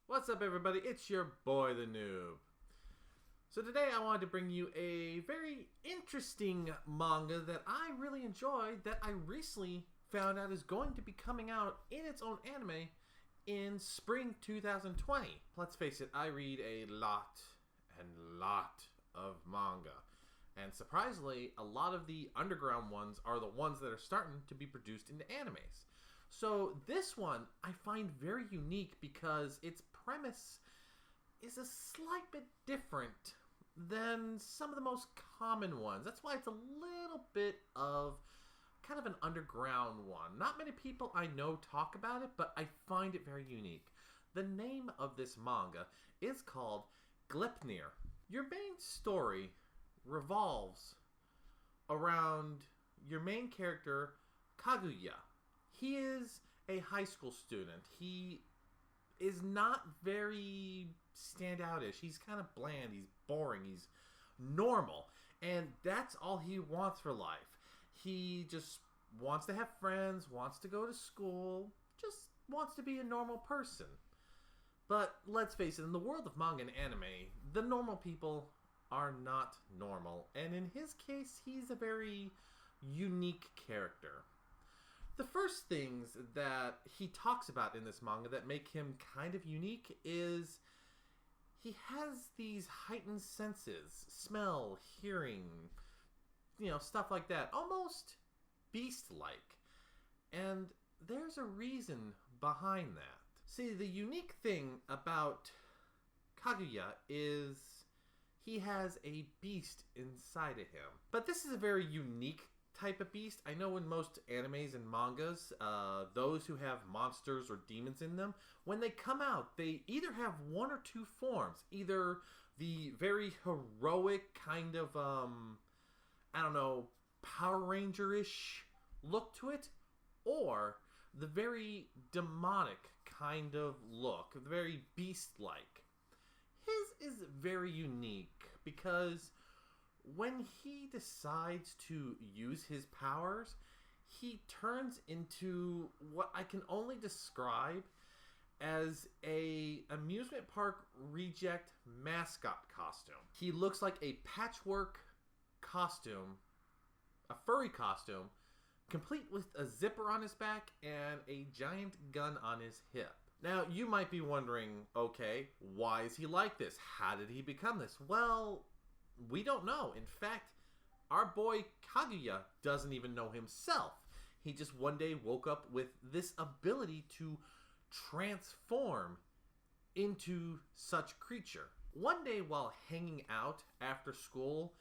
What's up, everybody? It's your boy, the Noob. So today I wanted to bring you a very interesting manga that I really enjoyed that I recently found out is going to be coming out in its own anime in spring 2020. Let's face it, I read a lot of manga. And surprisingly, a lot of the underground ones are the ones that are starting to be produced into animes. So this one I find very unique because its premise is a slight bit different than some of the most common ones. That's why it's a little bit of kind of an underground one. Not many people I know talk about it, but I find it very unique. The name of this manga is called Gleipnir. Your main story revolves around your main character, Kaguya. He is a high school student. He is not very standoutish. He's kind of bland. He's boring. He's normal. And that's all he wants for life. He just wants to have friends, wants to go to school, just wants to be a normal person. But let's face it, in the world of manga and anime, the normal people are not normal. And in his case, he's a very unique character. The first things that he talks about in this manga that make him kind of unique is he has these heightened senses, smell, hearing, stuff like that, almost beast-like. And there's a reason behind that. See, the unique thing about Kaguya is he has a beast inside of him. But this is a very unique type of beast. I know in most animes and mangas, those who have monsters or demons in them, when they come out, they either have one or two forms. Either the very heroic kind of, Power Ranger-ish look to it, or the very demonic kind of look, very beast-like. His is very unique because when he decides to use his powers, he turns into what I can only describe as a amusement park reject mascot costume. He looks like a patchwork costume, a furry costume, complete with a zipper on his back and a giant gun on his hip. Now, you might be wondering, okay, why is he like this? How did he become this? Well, we don't know. In fact, our boy Kaguya doesn't even know himself. He just one day woke up with this ability to transform into such creature. One day while hanging out after school,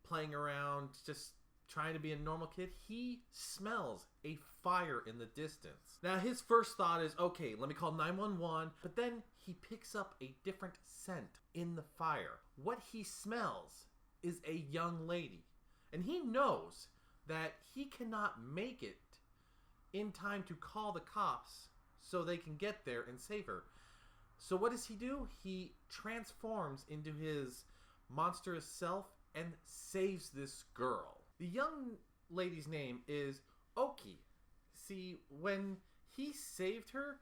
playing around, just trying to be a normal kid, he smells a fire in the distance. Now his first thought is, okay, let me call 911, but then he picks up a different scent in the fire. What he smells is a young lady, and he knows that he cannot make it in time to call the cops so they can get there and save her. So what does he do? He transforms into his monstrous self and saves this girl. The young lady's name is Oki. See, when he saved her,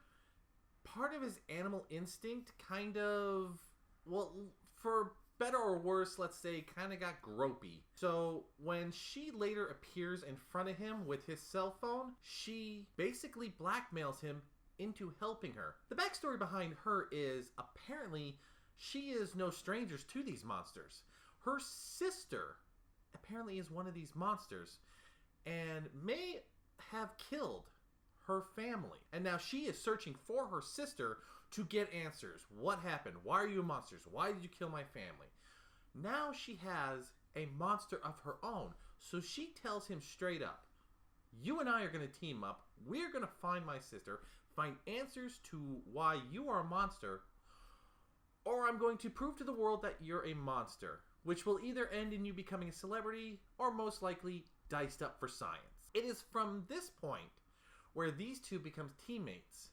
part of his animal instinct kind of, well, for better or worse, let's say, kind of got gropey. So when she later appears in front of him with his cell phone, she basically blackmails him into helping her. The backstory behind her is apparently she is no stranger to these monsters. Her sister apparently is one of these monsters and may have killed her family. And now she is searching for her sister to get answers. What happened? Why are you monsters? Why did you kill my family? Now she has a monster of her own. So she tells him straight up, you and I are going to team up. We're going to find my sister, find answers to why you are a monster, or I'm going to prove to the world that you're a monster, which will either end in you becoming a celebrity or most likely diced up for science. It is from this point where these two become teammates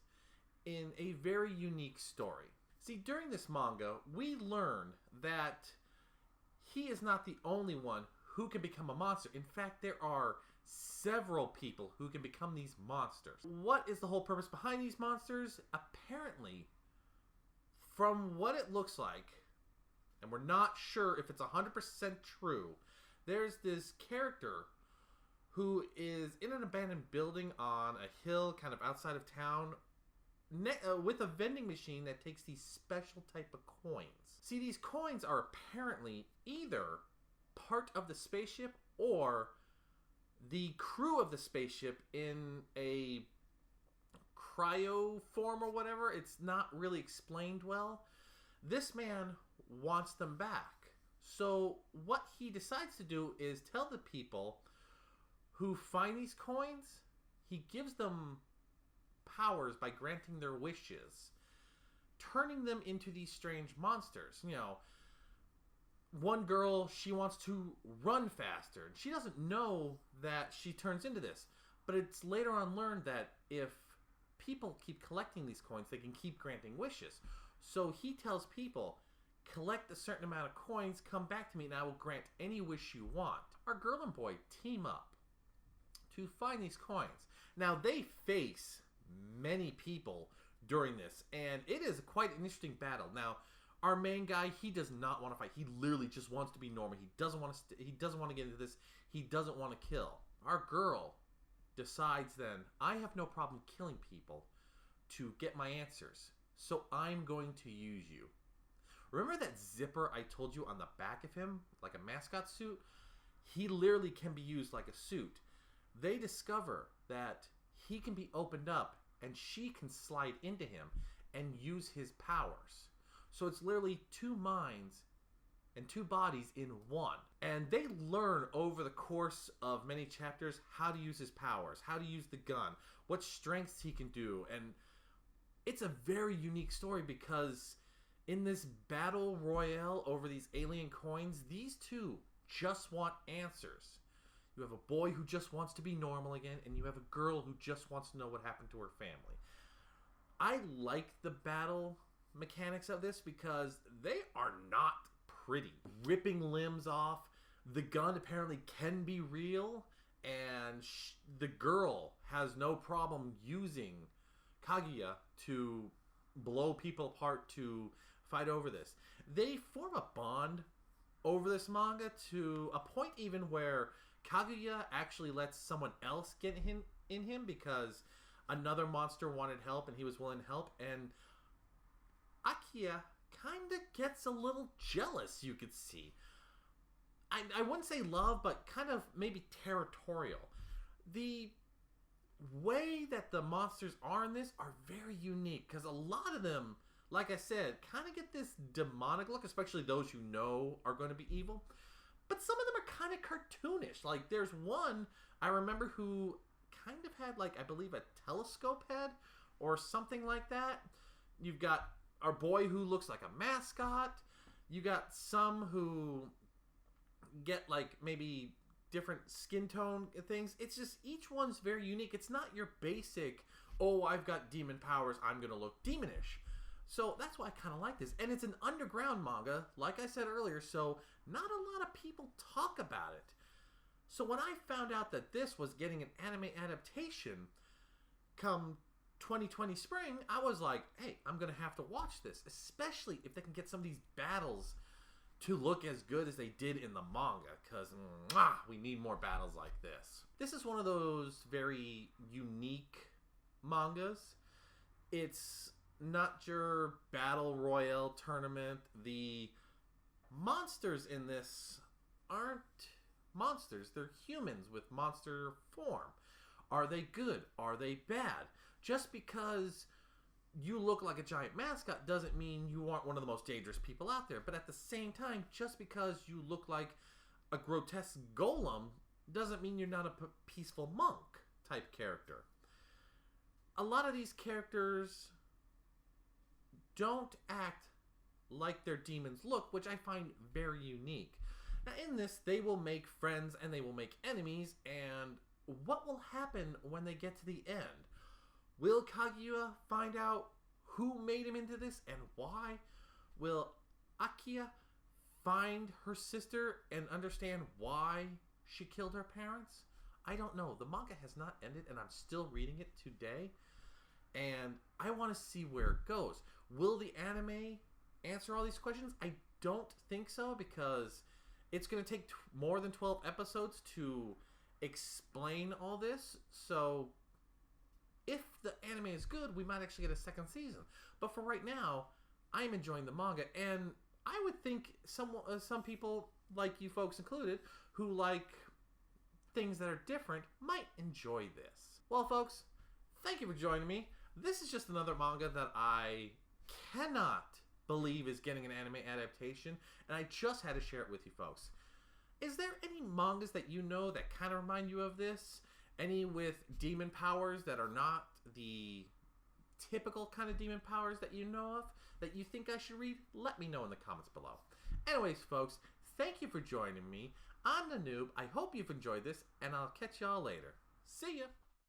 in a very unique story. See, during this manga, we learn that he is not the only one who can become a monster. In fact, there are several people who can become these monsters. What is the whole purpose behind these monsters? Apparently, from what it looks like, and we're not sure if it's 100% true, there's this character who is in an abandoned building on a hill kind of outside of town with a vending machine that takes these special type of coins. See, these coins are apparently either part of the spaceship or the crew of the spaceship in a cryo form or whatever. It's not really explained well. This man wants them back. So what he decides to do is tell the people who find these coins, he gives them powers by granting their wishes, turning them into these strange monsters. You know, one girl, she wants to run faster, and she doesn't know that she turns into this. But it's later on learned that if people keep collecting these coins, they can keep granting wishes. So he tells people, collect a certain amount of coins, come back to me, and I will grant any wish you want. Our girl and boy team up to find these coins. Now, they face many people during this, and it is quite an interesting battle. Now, our main guy, he does not want to fight. He literally just wants to be normal. He doesn't want to get into this. He doesn't want to kill. Our girl decides then, I have no problem killing people to get my answers, so I'm going to use you. Remember that zipper I told you on the back of him, like a mascot suit? He literally can be used like a suit. They discover that he can be opened up and she can slide into him and use his powers. So it's literally two minds and two bodies in one. And they learn over the course of many chapters how to use his powers, how to use the gun, what strengths he can do. And it's a very unique story because in this battle royale over these alien coins, these two just want answers. You have a boy who just wants to be normal again, and you have a girl who just wants to know what happened to her family. I like the battle mechanics of this because they are not pretty. Ripping limbs off, the gun apparently can be real, and the girl has no problem using Kaguya to blow people apart to fight over this. They form a bond over this manga to a point even where Kaguya actually lets someone else get in him because another monster wanted help and he was willing to help, and Akiya kind of gets a little jealous, you could see. I wouldn't say love, but kind of maybe territorial. The way that the monsters are in this are very unique because a lot of them, like I said, kind of get this demonic look, especially those you know are going to be evil. But some of them are kind of cartoonish. Like, there's one I remember who kind of had, like, I believe a telescope head or something like that. You've got our boy who looks like a mascot. You got some who get, like, maybe different skin tone things. It's just, each one's very unique. It's not your basic, oh, I've got demon powers, I'm going to look demonish. So that's why I kind of like this. And it's an underground manga, like I said earlier, so not a lot of people talk about it. So when I found out that this was getting an anime adaptation come 2020 spring, I was like, hey, I'm going to have to watch this, especially if they can get some of these battles to look as good as they did in the manga, because we need more battles like this. This is one of those very unique mangas. It's not your battle royale tournament. The monsters in this aren't monsters. They're humans with monster form. Are they good? Are they bad? Just because you look like a giant mascot doesn't mean you aren't one of the most dangerous people out there. But at the same time, just because you look like a grotesque golem doesn't mean you're not a peaceful monk type character. A lot of these characters don't act like their demons look, which I find very unique. Now in this, they will make friends and they will make enemies, and what will happen when they get to the end? Will Kaguya find out who made him into this and why? Will Akiya find her sister and understand why she killed her parents? I don't know. The manga has not ended and I'm still reading it today. And I want to see where it goes. Will the anime answer all these questions? I don't think so, because it's going to take more than 12 episodes to explain all this. So if the anime is good, we might actually get a second season. But for right now, I'm enjoying the manga, and I would think some people, like you folks included, who like things that are different, might enjoy this. Well, folks, thank you for joining me. This is just another manga that I cannot believe is getting an anime adaptation, and I just had to share it with you folks. Is there any mangas that you know that kind of remind you of this? Any with demon powers that are not the typical kind of demon powers that you know of, that you think I should read? Let me know in the comments below. Anyways, folks, thank you for joining me. I'm the Noob. I hope you've enjoyed this, and I'll catch y'all later. See ya!